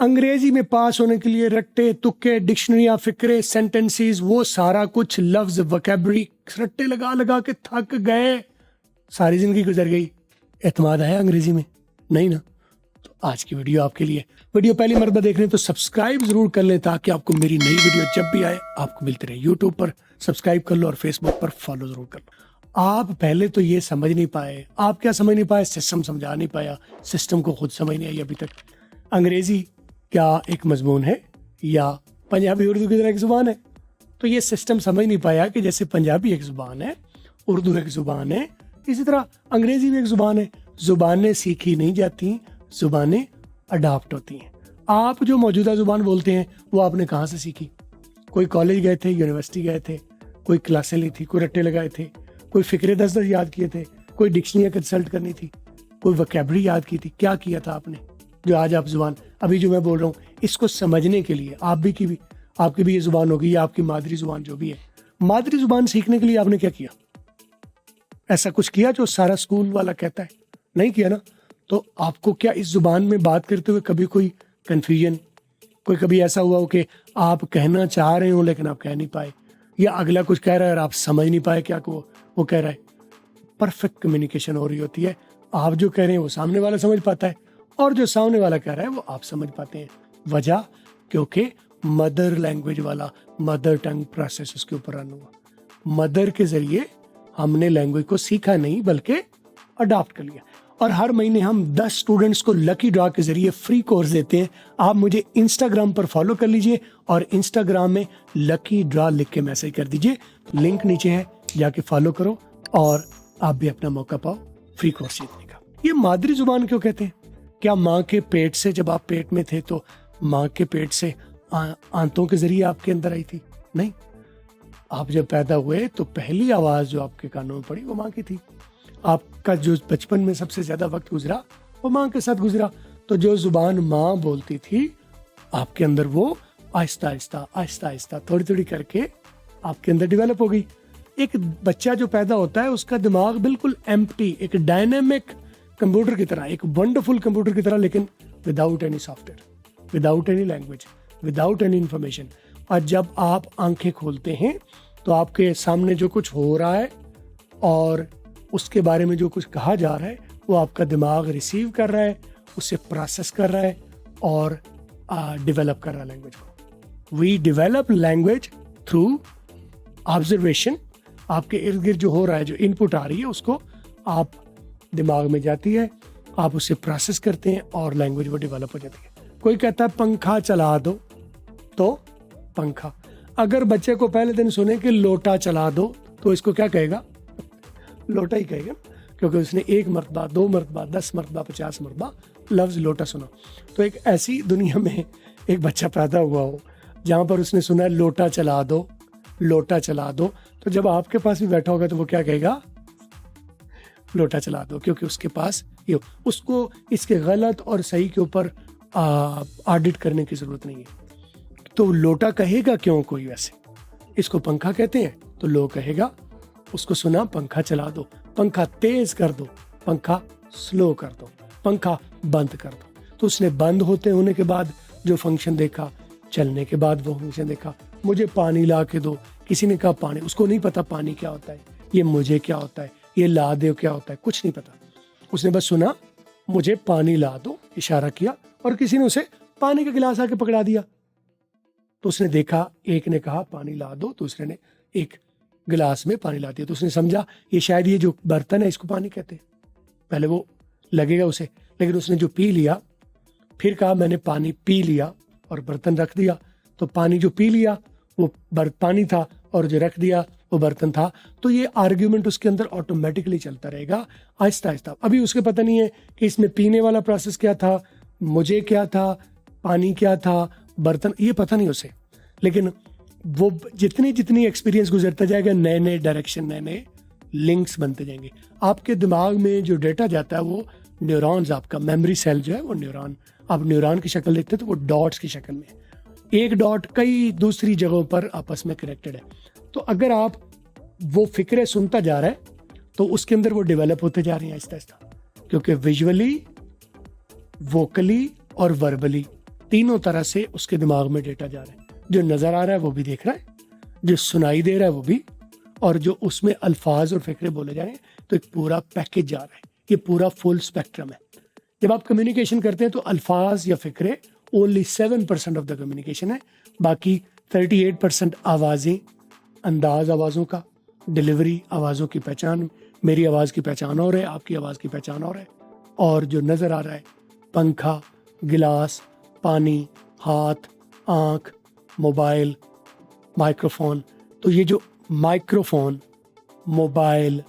انگریزی میں پاس ہونے کے لیے رٹے تکے ڈکشنریاں فکرے سینٹنسز وہ سارا کچھ لفظ وکیبری رٹے لگا لگا کے تھک گئے, ساری زندگی گزر گئی. اعتماد ہے انگریزی میں؟ نہیں نا. تو آج کی ویڈیو آپ کے لیے. ویڈیو پہلی مرتبہ دیکھ رہے ہیں تو سبسکرائب ضرور کر لیں تاکہ آپ کو میری نئی ویڈیو جب بھی آئے آپ کو ملتے رہے. یوٹیوب پر سبسکرائب کر لو اور فیس بک پر فالو ضرور کر لو. آپ پہلے تو یہ سمجھ نہیں پائے. آپ کیا سمجھ نہیں پائے؟ سسٹم سمجھا نہیں پایا. سسٹم کو خود سمجھ نہیں آئی ابھی تک. انگریزی کیا ایک مضمون ہے یا پنجابی اردو کی طرح ایک زبان ہے؟ تو یہ سسٹم سمجھ نہیں پایا کہ جیسے پنجابی ایک زبان ہے, اردو ایک زبان ہے, اسی طرح انگریزی بھی ایک زبان ہے. زبانیں سیکھی نہیں جاتی, زبانیں اڈاپٹ ہوتی ہیں. آپ جو موجودہ زبان بولتے ہیں وہ آپ نے کہاں سے سیکھی؟ کوئی کالج گئے تھے, یونیورسٹی گئے تھے, کوئی کلاسیں لی تھی, کوئی رٹے لگائے تھے, کوئی فکرے 10 یاد کیے تھے, کوئی ڈکشنریاں کنسلٹ کرنی تھی, کوئی وکیبری یاد کی تھی. کیا کیا تھا آپ نے جو آج آپ زبان ابھی جو میں بول رہا ہوں اس کو سمجھنے کے لیے آپ کی بھی یہ زبان ہوگی یا آپ کی مادری زبان جو بھی ہے, مادری زبان سیکھنے کے لیے آپ نے کیا کیا؟ ایسا کچھ کیا جو سارا اسکول والا کہتا ہے؟ نہیں کیا نا. تو آپ کو کیا اس زبان میں بات کرتے ہوئے کبھی کوئی کنفیوژن, کبھی ایسا ہوا ہو کہ آپ کہنا چاہ رہے ہوں لیکن آپ کہہ نہیں پائے, یا اگلا کچھ کہہ رہا ہے اور آپ سمجھ نہیں پائے کیا وہ کہہ رہا ہے؟ پرفیکٹ کمیونیکیشن ہو رہی ہوتی ہے. آپ جو کہہ رہے ہیں وہ سامنے والا سمجھ پاتا ہے اور جو سامنے والا کہہ رہا ہے وہ آپ سمجھ پاتے ہیں. وجہ کیونکہ مدر لینگویج والا مدر ٹنگ پروسیس اس کے اوپر رن ہوا. مدر کے ذریعے ہم نے لینگویج کو سیکھا نہیں بلکہ اڈاپٹ کر لیا. اور ہر مہینے ہم 10 اسٹوڈنٹس کو لکی ڈرا کے ذریعے فری کورس دیتے ہیں. آپ مجھے انسٹاگرام پر فالو کر لیجئے اور انسٹاگرام میں لکی ڈرا لکھ کے میسج کر دیجئے. لنک نیچے ہے, جا کے فالو کرو اور آپ بھی اپنا موقع پاؤ فری کورس جیتنے کا. یہ مادری زبان کیوں کہتے ہیں؟ کیا ماں کے پیٹ سے جب آپ پیٹ میں تھے تو ماں کے پیٹ سے آنتوں کے ذریعے آپ کے اندر آئی تھی؟ نہیں. آپ جب پیدا ہوئے تو پہلی آواز جو آپ کے کانوں میں پڑی وہ ماں کی تھی. آپ کا جو بچپن میں سب سے زیادہ وقت گزرا وہ ماں کے ساتھ گزرا. تو جو زبان ماں بولتی تھی آپ کے اندر وہ آہستہ آہستہ تھوڑی تھوڑی کر کے آپ کے اندر ڈیولپ ہو گئی. ایک بچہ جو پیدا ہوتا ہے اس کا دماغ بالکل ایمپٹی, ایک ڈائنامک کمپیوٹر کی طرح, ایک ونڈرفل کمپیوٹر کی طرح, لیکن without any soft where, without any language, without any information. اور جب آپ آنکھیں کھولتے ہیں تو آپ کے سامنے جو کچھ ہو رہا ہے اور اس کے بارے میں جو کچھ کہا جا رہا ہے وہ آپ کا دماغ ریسیو کر رہا ہے, اسے پروسیس کر رہا ہے اور ڈیولپ کر رہا ہے لینگویج کو. We develop language through observation. آپ کے ارد گرد جو ہو رہا ہے, جو ان پٹ آ رہی ہے, اس کو آپ دماغ میں جاتی ہے, آپ اسے پروسیس کرتے ہیں اور لینگویج وہ ڈیولپ ہو جاتی ہے. کوئی کہتا ہے پنکھا چلا دو تو پنکھا. اگر بچے کو پہلے دن سنے کہ لوٹا چلا دو تو اس کو کیا کہے گا؟ لوٹا ہی کہے گا, کیونکہ اس نے 1 مرتبہ 2 مرتبہ 10 مرتبہ 50 مرتبہ لفظ لوٹا سنا. تو ایک ایسی دنیا میں ایک بچہ پیدا ہوا ہو جہاں پر اس نے سنا لوٹا چلا دو, لوٹا چلا دو, تو جب آپ کے پاس بھی بیٹھا ہوگا تو وہ کیا کہے گا؟ لوٹا چلا دو. کیونکہ اس کے پاس اس کو اس کے غلط اور صحیح کے اوپر آڈٹ کرنے کی ضرورت نہیں ہے. تو لوٹا کہے گا کیوں کوئی؟ ویسے اس کو پنکھا کہتے ہیں تو لوگ کہے گا, اس کو سنا پنکھا چلا دو, پنکھا تیز کر دو, پنکھا سلو کر دو, پنکھا بند کر دو. تو اس نے بند ہونے کے بعد جو فنکشن دیکھا, چلنے کے بعد وہ فنکشن دیکھا. مجھے پانی لا کے دو, کسی نے کہا پانی, اس کو نہیں پتا پانی کیا ہوتا ہے, یہ مجھے کیا ہوتا ہے, یہ لا دو کیا ہوتا ہے, کچھ نہیں پتا. اس نے بس سنا مجھے پانی لا دو, اشارہ کیا اور کسی نے اسے پانی کا گلاس آ کے پکڑا دیا. تو اس نے دیکھا, ایک نے کہا پانی لا دو, دوسرے نے ایک گلاس میں پانی لا دیا. تو اس نے سمجھا یہ شاید یہ جو برتن ہے اس کو پانی کہتے ہیں. پہلے وہ لگے گا اسے, لیکن اس نے جو پی لیا, پھر کہا میں نے پانی پی لیا اور برتن رکھ دیا. تو پانی جو پی لیا وہ پانی تھا اور جو رکھ دیا وہ برتن تھا. تو یہ آرگیومنٹ اس کے اندر آٹومیٹکلی چلتا رہے گا آہستہ آہستہ. ابھی اس کے پتہ نہیں ہے کہ اس میں پینے والا پروسیس کیا تھا, مجھے کیا تھا, پانی کیا تھا, برتن, یہ پتہ نہیں اسے. لیکن وہ جتنی ایکسپیرینس گزرتا جائے گا, نئے نئے ڈائریکشن, نئے نئے لنکس بنتے جائیں گے. آپ کے دماغ میں جو ڈیٹا جاتا ہے وہ نیورونز, آپ کا میموری سیل جو ہے وہ نیورون, آپ نیورون کی شکل دیکھتے ہیں تو وہ ڈاٹس کی شکل میں, ایک ڈاٹ کئی دوسری جگہوں پر آپس میں کنیکٹڈ ہے. تو اگر آپ وہ فکرے سنتا جا رہا ہے تو اس کے اندر وہ ڈیولپ ہوتے جا رہی ہیں آہستہ آہستہ. کیونکہ ویژولی, ووکلی اور وربلی تینوں طرح سے اس کے دماغ میں ڈیٹا جا رہا ہے. جو نظر آ رہا ہے وہ بھی دیکھ رہا ہے, جو سنائی دے رہا ہے وہ بھی, اور جو اس میں الفاظ اور فکرے بولے جا رہے ہیں, تو ایک پورا پیکج جا رہا ہے. یہ پورا فل اسپیکٹرم ہے. جب آپ کمیونیکیشن کرتے ہیں تو الفاظ یا فکرے اونلی 7% آف دا کمیونیکیشن ہے. باقی 38% آوازیں, انداز آوازوں کا, ڈیلیوری آوازوں کی پہچان, میری آواز کی پہچان اور ہے, آپ کی آواز کی پہچان اور ہے, اور جو نظر آ رہا ہے پنکھا, گلاس, پانی, ہاتھ, آنکھ, موبائل, مائکروفون. تو یہ جو مائکروفون, موبائل,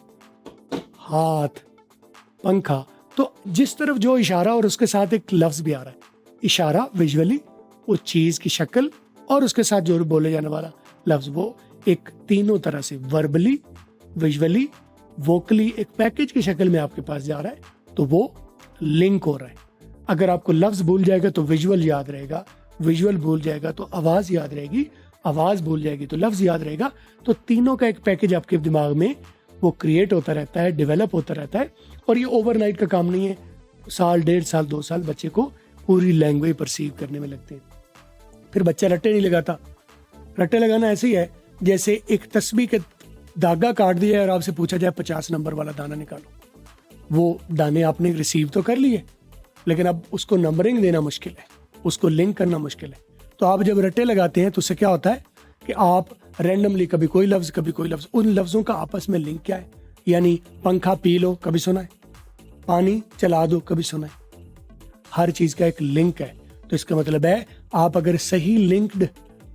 ہاتھ, پنکھا, تو جس طرف جو اشارہ اور اس کے ساتھ ایک لفظ بھی آ رہا ہے. اشارہ ویژولی اس چیز کی شکل اور اس کے ساتھ جو بولے جانے والا لفظ, وہ ایک تینوں طرح سے وربلی, ویژولی, ووکلی ایک پیکج کی شکل میں آپ کے پاس جا رہا ہے. تو وہ لنک ہو رہا ہے. اگر آپ کو لفظ بھول جائے گا تو ویژول یاد رہے گا, ویژول بھول جائے گا تو آواز یاد رہے گی, آواز بھول جائے گی تو لفظ یاد رہے گا. تو تینوں کا ایک پیکج آپ کے دماغ میں وہ کریٹ ہوتا رہتا ہے, ڈیولپ ہوتا رہتا ہے. اور یہ اوور نائٹ کا کام نہیں ہے. سال, 1.5 سال, 2 سال بچے کو پوری لینگویج پرسیو کرنے میں لگتے ہیں. پھر بچہ رٹے نہیں لگاتا. رٹے لگانا ایسے ہی ہے جیسے ایک تسبیح کے دھاگا کاٹ دیا اور آپ سے پوچھا جائے 50 نمبر والا دانہ نکالو. وہ دانے آپ نے ریسیو تو کر لیے, لیکن اب اس کو نمبرنگ دینا مشکل ہے, اس کو لنک کرنا مشکل ہے. تو آپ جب رٹے لگاتے ہیں تو اس سے کیا ہوتا ہے کہ آپ رینڈملی کبھی کوئی لفظ, کبھی کوئی لفظ, ان لفظوں کا آپس میں لنک کیا ہے. یعنی پنکھا پی لو, کبھی سنا ہے, پانی چلا دو, کبھی سنا ہے. ہر چیز کا ایک لنک ہے. تو اس کا مطلب ہے آپ اگر صحیح لنکڈ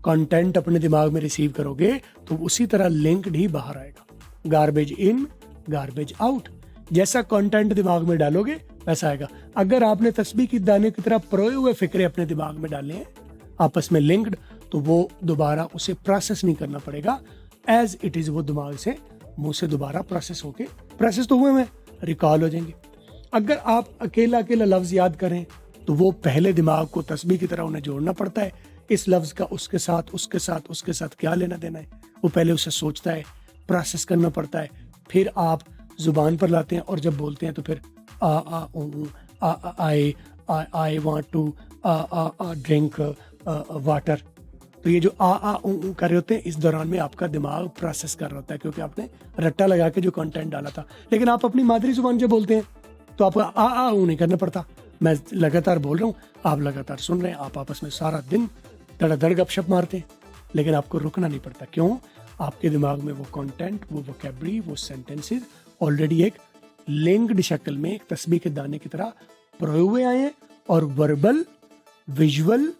کنٹینٹ اپنے دماغ میں ریسیو کرو گے تو اسی طرح لنکڈ ہی باہر آئے گا. گاربیج ان, گاربیج آؤٹ. جیسا کنٹینٹ دماغ میں ڈالو گے ویسا آئے گا. اگر آپ نے تسبیح کی دانے کی طرح پروئے ہوئے فکرے اپنے دماغ میں ڈالے ہیں آپس میں لنکڈ, تو وہ دوبارہ اسے پروسیس نہیں کرنا پڑے گا. ایز اٹ از وہ دماغ سے, منہ سے دوبارہ پروسیس ہو کے, پروسیس تو ہوئے ہیں, ریکال ہو جائیں گے. اگر آپ اکیلا اکیلا لفظ یاد کریں تو وہ پہلے دماغ کو تسبیح کی طرح انہیں جوڑنا پڑتا ہے. اس لفظ کا اس کے ساتھ, اس کے ساتھ, اس کے ساتھ کیا لینا دینا ہے, وہ پہلے اسے سوچتا ہے, پروسیس کرنا پڑتا ہے. پھر آپ زبان پر لاتے ہیں اور جب بولتے ہیں تو پھر I want to drink water. تو یہ جو کر رہے ہوتے ہیں, اس دوران میں آپ کا دماغ پروسیس کر رہا ہوتا ہے کیونکہ آپ نے رٹا لگا کے جو کنٹینٹ ڈالا تھا. لیکن آپ اپنی مادری زبان جب بولتے ہیں تو آپ نہیں کرنا پڑتا. میں لگاتار بول رہا ہوں, آپ لگاتار سن رہے ہیں, آپ آپس میں سارا دن دڑا دڑ گپ شپ مارتے ہیں, لیکن آپ کو رکنا نہیں پڑتا. کیوں؟ آپ کے دماغ میں وہ کنٹینٹ, وہ ووکیبلری, وہ سینٹینسز آلریڈی ایک لنکڈ شکل میں ایک تسبیح کے دانے کی طرح پروئے ہوئے آئے ہیں, اور وربل, ویژول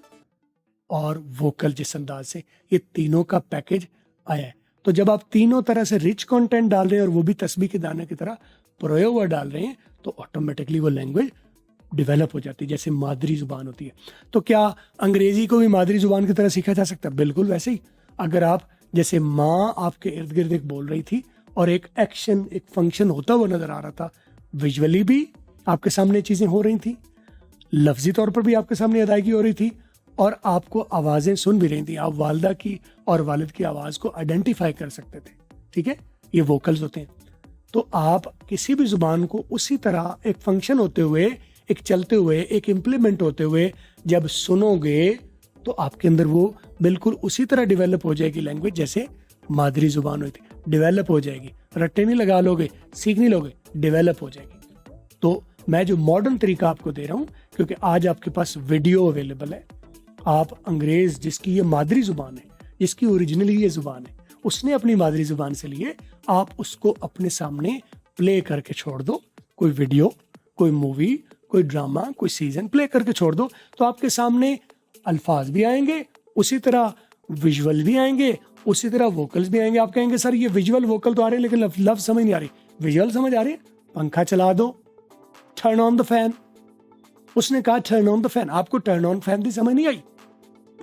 اور ووکل جس انداز سے یہ تینوں کا پیکج آیا ہے. تو جب آپ تینوں طرح سے رچ کنٹینٹ ڈال رہے ہیں اور وہ بھی تسبیح کے دانے کی طرح پروئے ہوا ڈال رہے ہیں, تو آٹومیٹکلی وہ لینگویج ڈیولپ ہو جاتی ہے جیسے مادری زبان ہوتی ہے. تو کیا انگریزی کو بھی مادری زبان کی طرح سیکھا جا سکتا ہے؟ بالکل ویسے ہی. اگر آپ جیسے ماں آپ کے ارد گرد ایک بول رہی تھی اور ایک ایکشن, ایک فنکشن ہوتا ہوا نظر آ رہا تھا, ویژولی بھی آپ کے سامنے چیزیں ہو رہی تھیں, لفظی طور پر بھی آپ کے سامنے ادائیگی ہو رہی تھی, اور آپ کو آوازیں سن بھی رہی تھیں. آپ والدہ کی اور والد کی آواز کو آئیڈینٹیفائی کر سکتے تھے. ٹھیک ہے, یہ ووکلز ہوتے ہیں. تو آپ کسی بھی زبان کو اسی طرح ایک فنکشن ہوتے ہوئے, ایک چلتے ہوئے, ایک امپلیمنٹ ہوتے ہوئے جب سنو گے تو آپ کے اندر وہ بالکل اسی طرح ڈیولپ ہو جائے گی لینگویج جیسے مادری زبان ہوئی تھی. ڈیولپ ہو جائے گی, رٹے نہیں لگا لو گے, سیکھ نہیں لو گے, ڈیولپ ہو جائے گی. تو میں جو ماڈرن طریقہ آپ کو دے رہا ہوں, کیونکہ آج آپ کے پاس ویڈیو اویلیبل ہے, آپ انگریز جس کی یہ مادری زبان ہے, جس کی اوریجنلی یہ زبان ہے, اس نے اپنی مادری زبان سے لیے, آپ اس کو اپنے سامنے پلے کر کے چھوڑ دو. کوئی ویڈیو, کوئی مووی, کوئی ڈرامہ, کوئی سیزن پلے کر کے چھوڑ دو, تو آپ کے سامنے الفاظ بھی آئیں گے, اسی طرح ویژول بھی آئیں گے, اسی طرح ووکلز بھی آئیں گے. آپ کہیں گے سر یہ ویژول ووکل تو آ رہے ہیں لیکن لفظ سمجھ نہیں آ رہی. ویژول سمجھ آ رہی ہے, پنکھا چلا دو, ٹرن آن دا فین. اس نے کہا ٹرن آن دا فین, آپ کو ٹرن آن فین بھی سمجھ نہیں آئی,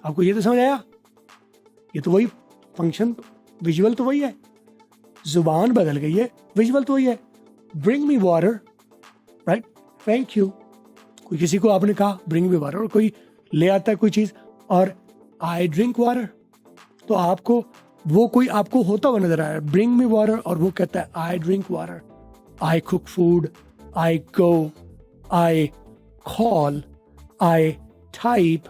آپ کو یہ تو سمجھ آیا, یہ تو وہی فنکشن, ویژول تو وہی ہے, زبان بدل گئی ہے, ویژول تو وہی ہے. برنگ me water, right, thank you. کوئی کسی کو آپ نے کہا برنگ می واٹر, اور کوئی لے آتا ہے کوئی چیز اور آئی ڈرنک واٹر, تو آپ کو وہ کوئی آپ کو ہوتا ہوا نظر آ رہا ہے برنگ می واٹر, اور وہ کہتا ہے I drink water, I cook food, I go, I call, I type,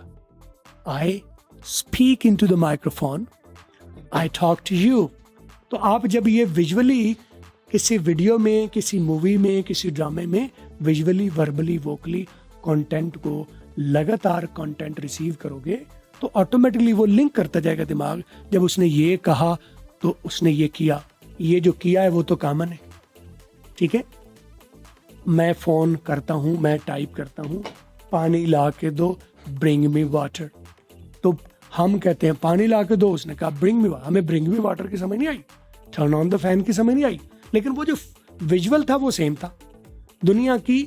I speak into the microphone, I talk to you. تو آپ جب یہ ویژولی کسی ویڈیو میں, کسی مووی میں, کسی ڈرامے میں ویژولی, وربلی, ووکلی کانٹینٹ کو لگاتار کانٹینٹ ریسیو کرو گے تو آٹومیٹکلی وہ لنک کرتا جائے گا دماغ. جب اس نے یہ کہا تو اس نے یہ کیا, یہ جو کیا ہے وہ تو کامن ہے. ٹھیک ہے, میں فون کرتا ہوں, میں ٹائپ کرتا ہوں, پانی لا کے دو, برنگ می واٹر. تو ہم کہتے ہیں پانی لا کے دو, اس نے کہا برنگ می واٹر. ہمیں برنگ می واٹر کی سمجھ نہیں آئی, ٹرن آن دا فین کی سمجھ نہیں آئی, لیکن وہ جو ویژول تھا وہ سیم تھا. دنیا کی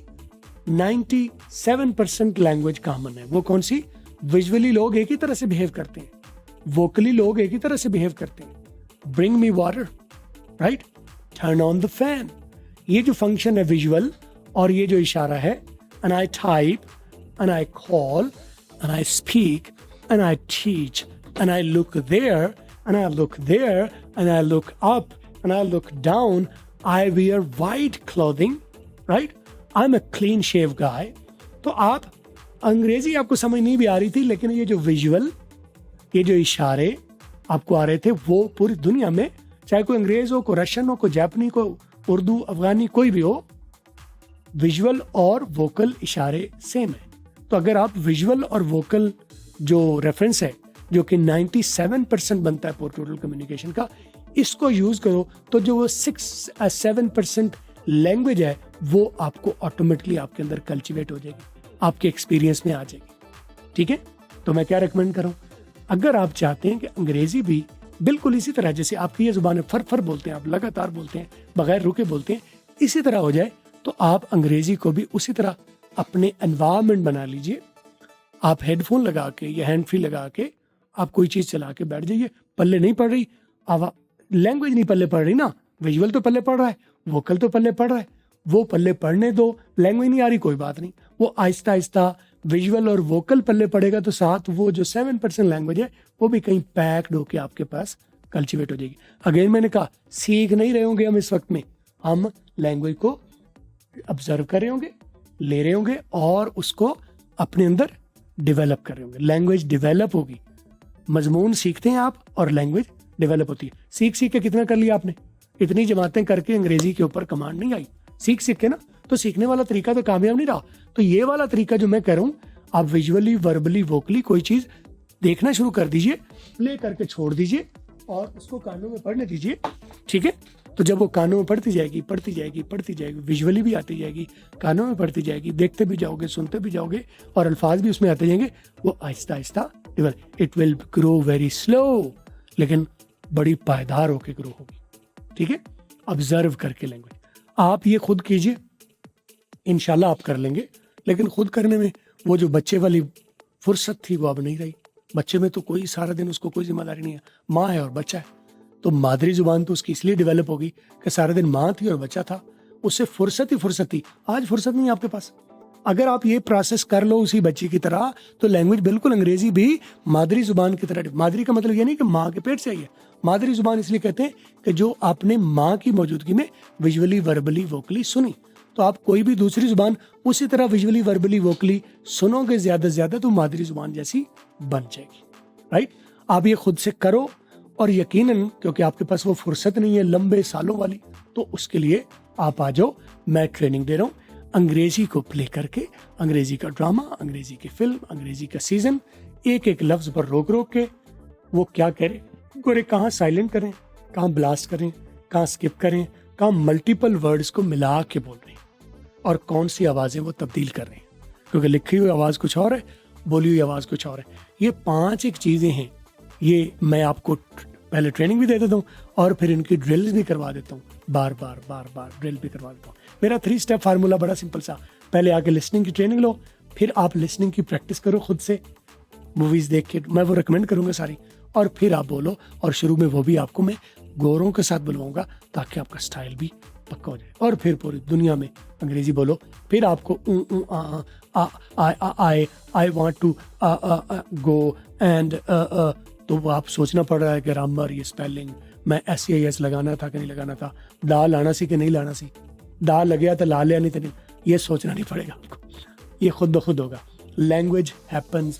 97% لینگویج کامن ہے. وہ کون سی؟ ویژولی لوگ ایک ہی طرح سے بہیو کرتے ہیں, ووکلی لوگ ایک ہی طرح سے بہیو کرتے ہیں. Bring me water, right, turn on the fan. یہ جو فنکشن ہے ویژول اور یہ جو اشارہ ہے, and I type, and I call, and I speak, and I teach, and I look there, and I look there, and I look up, and I look down. I wear white clothing, right? I'm a clean shave guy. تو آپ انگریزی آپ کو سمجھ نہیں بھی آ رہی تھی, لیکن یہ جو ویژول, یہ جو اشارے آپ کو آ رہے تھے, وہ پوری دنیا میں چاہے کوئی انگریز ہو, کوئی رشین ہو, کوئی جاپنی, کوئی اردو, افغانی, کوئی بھی ہو, ویژول اور ووکل اشارے سیم ہیں. تو اگر آپ ویژول اور ووکل جو ریفرنس ہے, جو کہ 97% بنتا ہے پور ٹوٹل کمیونیکیشن کا, اس کو یوز کرو تو جو وہ 6-7% لینگویج ہے وہ آپ کو آٹومیٹکلی آپ کے اندر کلچیویٹ ہو جائے گی, آپ کے ایکسپیرینس میں آ جائے گی. ٹھیک ہے, تو میں کیا ریکمینڈ کروں, اگر آپ چاہتے ہیں کہ انگریزی بھی بالکل اسی طرح جیسے آپ کی یہ زبان ہے, فر فر بولتے ہیں, آپ لگاتار بولتے ہیں, بغیر رکے بولتے ہیں, اسی طرح ہو جائے, تو آپ انگریزی کو بھی اسی طرح اپنے انوائرمنٹ بنا لیجئے. آپ ہیڈ فون لگا کے یا ہینڈ فری لگا کے آپ کوئی چیز چلا کے بیٹھ جائیے. پلے نہیں پڑ رہی, لینگویج نہیں پلے پڑ رہی نا, ویژول تو پلے پڑ رہا ہے, ووکل تو پلے پڑ رہا ہے, وہ پلے پڑھنے دو. لینگویج نہیں آ رہی, کوئی بات نہیں, وہ آہستہ آہستہ ویژول اور ووکل پلے پڑے گا تو ساتھ وہ جو 7% لینگویج ہے وہ بھی کہیں پیکڈ ہو کے آپ کے پاس کلچیویٹ ہو جائے گی. اگین میں نے کہا, سیکھ نہیں رہے ہوں گے ہم اس وقت میں, ہم لینگویج کو آبزرو کر رہے ہوں گے, لے رہے ہوں گے اور اس کو اپنے اندر ڈیولپ کر رہے ہوں گے. لینگویج ڈیولپ ہوگی, مضمون سیکھتے ہیں آپ اور لینگویج ڈیولپ ہوتی ہے. سیکھ کے کتنا کر لیا آپ نے, اتنی جماعتیں کر کے انگریزی کے اوپر کمانڈ نہیں آئی. سیکھ کے نا, تو سیکھنے والا طریقہ تو کامیاب نہیں رہا. تو یہ والا طریقہ جو میں کہہ رہا ہوں, آپ ویژولی, وربلی, ووکلی کوئی چیز دیکھنا شروع کر دیجئے, پلے کر کے چھوڑ دیجئے اور اس کو کانوں میں پڑھنے دیجئے. ٹھیک ہے, تو جب وہ کانوں میں پڑھتی جائے گی, ویژولی بھی آتی جائے گی, کانوں میں پڑھتی جائے گی, دیکھتے بھی جاؤ گے, سنتے بھی جاؤ گے اور الفاظ بھی اس میں آتے جائیں گے, وہ آہستہ آہستہ it will grow very slow, لیکن بڑی پائیدار ہو کے گرو ہوگی. ٹھیک ہے, آبزرو کر کے لینگویج آپ یہ خود کیجئے, انشاءاللہ آپ کر لیں گے. لیکن خود کرنے میں وہ جو بچے والی فرصت تھی وہ اب نہیں رہی. بچے میں تو کوئی سارا دن اس کو کوئی ذمہ داری نہیں ہے, ماں ہے اور بچہ ہے, تو مادری زبان تو اس کی اس لیے ڈیولپ ہوگی کہ سارا دن ماں تھی اور بچہ تھا, اس سے فرصت تھی. آج فرصت نہیں ہے آپ کے پاس. اگر آپ یہ پروسیس کر لو اسی بچی کی طرح, تو لینگویج بالکل انگریزی بھی مادری زبان کی طرح. مادری کا مطلب یہ نہیں کہ ماں کے پیٹ سے آئی ہے, مادری زبان اس لیے کہتے ہیں کہ جو آپ نے ماں کی موجودگی میں ویژولی, وربلی, ووکلی سنی, تو آپ کوئی بھی دوسری زبان اسی طرح ویژولی, وربلی, ووکلی سنو گے زیادہ سے زیادہ, تو مادری زبان جیسی بن جائے گی. رائٹ, آپ یہ خود سے کرو, اور یقیناً کیونکہ آپ کے پاس وہ فرصت نہیں ہے لمبے سالوں والی, تو اس کے لیے آپ آ جاؤ, میں ٹریننگ دے رہا ہوں. انگریزی کو پلے کر کے, انگریزی کا ڈرامہ, انگریزی کی فلم, انگریزی کا سیزن, ایک ایک لفظ پر روک کے وہ کیا کرے, گورے کہاں سائلنٹ کریں, کہاں بلاسٹ کریں, کہاں سکپ کریں, کہاں ملٹیپل ورڈز کو ملا کے بول رہے ہیں, اور کون سی آوازیں وہ تبدیل کر رہے ہیں, کیونکہ لکھی ہوئی آواز کچھ اور ہے, بولی ہوئی آواز کچھ اور ہے. یہ 5 ایک چیزیں ہیں, یہ میں آپ کو پہلے ٹریننگ بھی دے دیتا ہوں اور پھر ان کی ڈرلز بھی کروا دیتا ہوں, بار بار ڈرل بھی کروا دیتا ہوں. میرا 3 اسٹیپ فارمولا بڑا سمپل سا, پہلے آ کے لسننگ کی ٹریننگ لو, پھر آپ لسننگ کی پریکٹس کرو خود سے, موویز دیکھ کے, میں وہ ریکمینڈ کروں گا ساری, اور پھر آپ بولو, اور شروع میں وہ بھی آپ کو میں گوروں کے ساتھ بلواؤں گا تاکہ آپ کا سٹائل بھی پکا ہو جائے, اور پھر پوری دنیا میں انگریزی بولو. پھر آپ کو I want to go and, تو آپ سوچنا پڑ رہا ہے کہ گرامر, یہ اسپیلنگ, میں SEIS لگانا تھا کہ نہیں لگانا تھا, دا لانا سی کہ نہیں لانا سی, دا لگیا تو لا لیا نہیں تو نہیں, یہ سوچنا نہیں پڑے گا آپ کو, یہ خود بخود ہوگا. Language happens